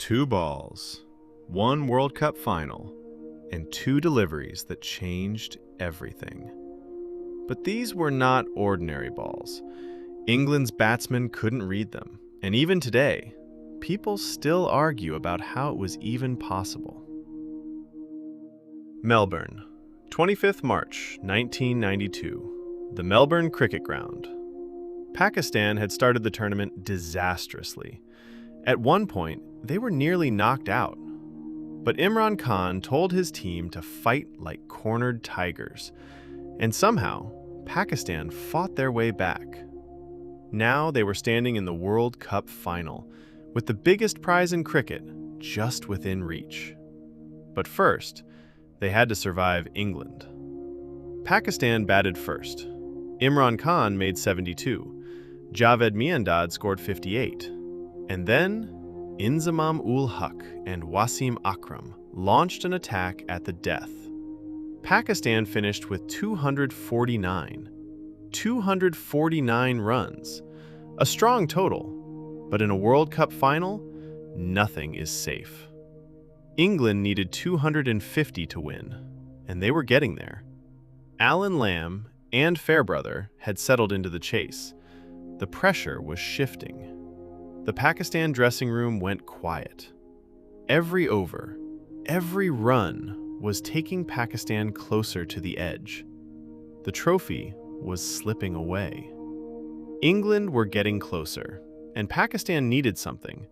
Two balls, one World Cup final, and two deliveries that changed everything. But these were not ordinary balls. England's batsmen couldn't read them, and even today, people still argue about how it was even possible. Melbourne, 25th March 1992, the Melbourne Cricket Ground. Pakistan had started the tournament disastrously. At one point, they were nearly knocked out. But Imran Khan told his team to fight like cornered tigers, and somehow, Pakistan fought their way back. Now they were standing in the World Cup final, with the biggest prize in cricket just within reach. But first, they had to survive England. Pakistan batted first. Imran Khan made 72. Javed Miandad scored 58. And then, Inzamam-ul-Haq and Wasim Akram launched an attack at the death. Pakistan finished with 249. 249 runs. A strong total, but in a World Cup final, nothing is safe. England needed 250 to win, and they were getting there. Allan, Lamb, and Fairbrother had settled into the chase. The pressure was shifting. The Pakistan dressing room went quiet. Every over, every run was taking Pakistan closer to the edge. The trophy was slipping away. England were getting closer, and Pakistan needed something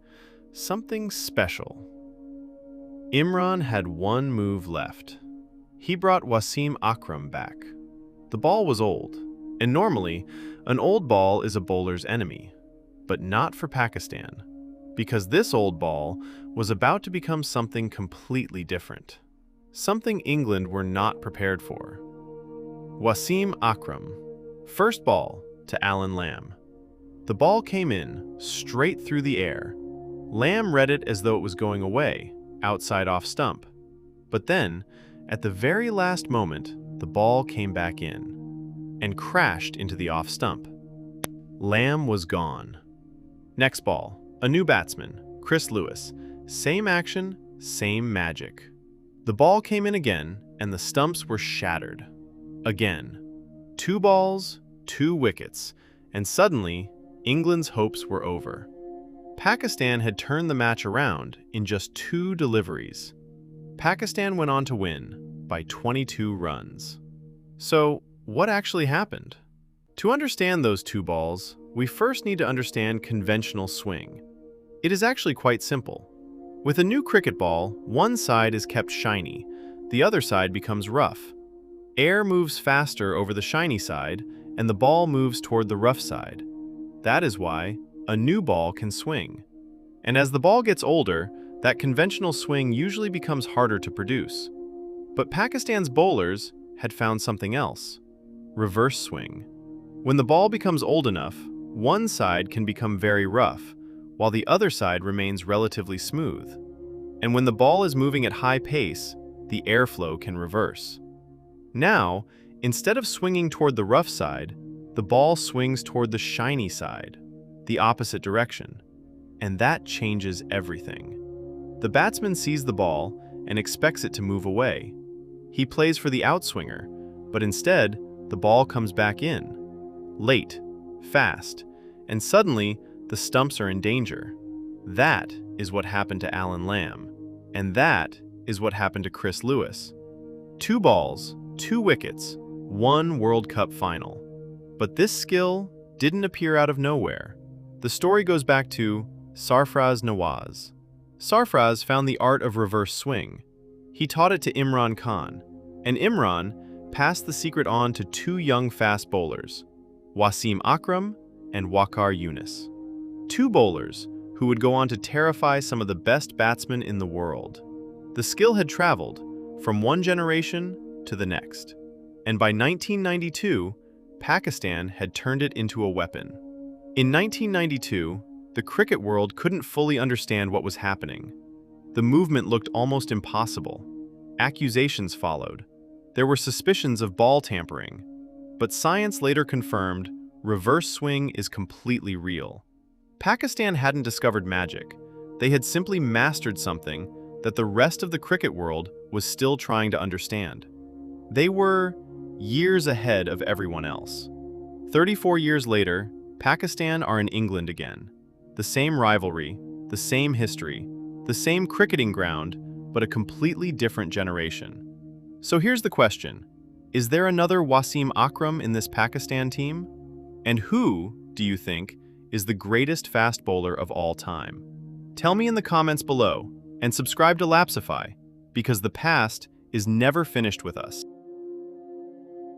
special. Imran had one move left. He brought Wasim Akram back. The ball was old, and normally, an old ball is a bowler's enemy. But not for Pakistan, because this old ball was about to become something completely different. Something England were not prepared for. Wasim Akram. First ball to Allan Lamb. The ball came in, straight through the air. Lamb read it as though it was going away, outside off stump. But then, at the very last moment, the ball came back in, and crashed into the off stump. Lamb was gone. Next ball, a new batsman, Chris Lewis. Same action, same magic. The ball came in again, and the stumps were shattered. Again. 2 balls, 2 wickets, and suddenly, England's hopes were over. Pakistan had turned the match around in just 2 deliveries. Pakistan went on to win by 22 runs. So, what actually happened? To understand those 2 balls, we first need to understand conventional swing. It is actually quite simple. With a new cricket ball, one side is kept shiny, the other side becomes rough. Air moves faster over the shiny side, and the ball moves toward the rough side. That is why a new ball can swing. And as the ball gets older, that conventional swing usually becomes harder to produce. But Pakistan's bowlers had found something else: reverse swing. When the ball becomes old enough, one side can become very rough, while the other side remains relatively smooth. And when the ball is moving at high pace, the airflow can reverse. Now, instead of swinging toward the rough side, the ball swings toward the shiny side, the opposite direction. And that changes everything. The batsman sees the ball and expects it to move away. He plays for the outswinger, but instead, the ball comes back in. Late, fast, and suddenly the stumps are in danger. That is what happened to Allan Lamb, and that is what happened to Chris Lewis. 2 balls, 2 wickets, 1 World Cup final. But this skill didn't appear out of nowhere. The story goes back to Sarfraz Nawaz. Sarfraz found the art of reverse swing. He taught it to Imran Khan, and Imran passed the secret on to 2 young fast bowlers, Wasim Akram and Waqar Younis. 2 bowlers who would go on to terrify some of the best batsmen in the world. The skill had traveled from one generation to the next. And by 1992, Pakistan had turned it into a weapon. In 1992, the cricket world couldn't fully understand what was happening. The movement looked almost impossible. Accusations followed. There were suspicions of ball tampering. But science later confirmed reverse swing is completely real. Pakistan hadn't discovered magic. They had simply mastered something that the rest of the cricket world was still trying to understand. They were years ahead of everyone else. 34 years later, Pakistan are in England again. The same rivalry, the same history, the same cricketing ground, but a completely different generation. So here's the question. Is there another Wasim Akram in this Pakistan team? And who, do you think, is the greatest fast bowler of all time? Tell me in the comments below, and subscribe to Lapsify, because the past is never finished with us.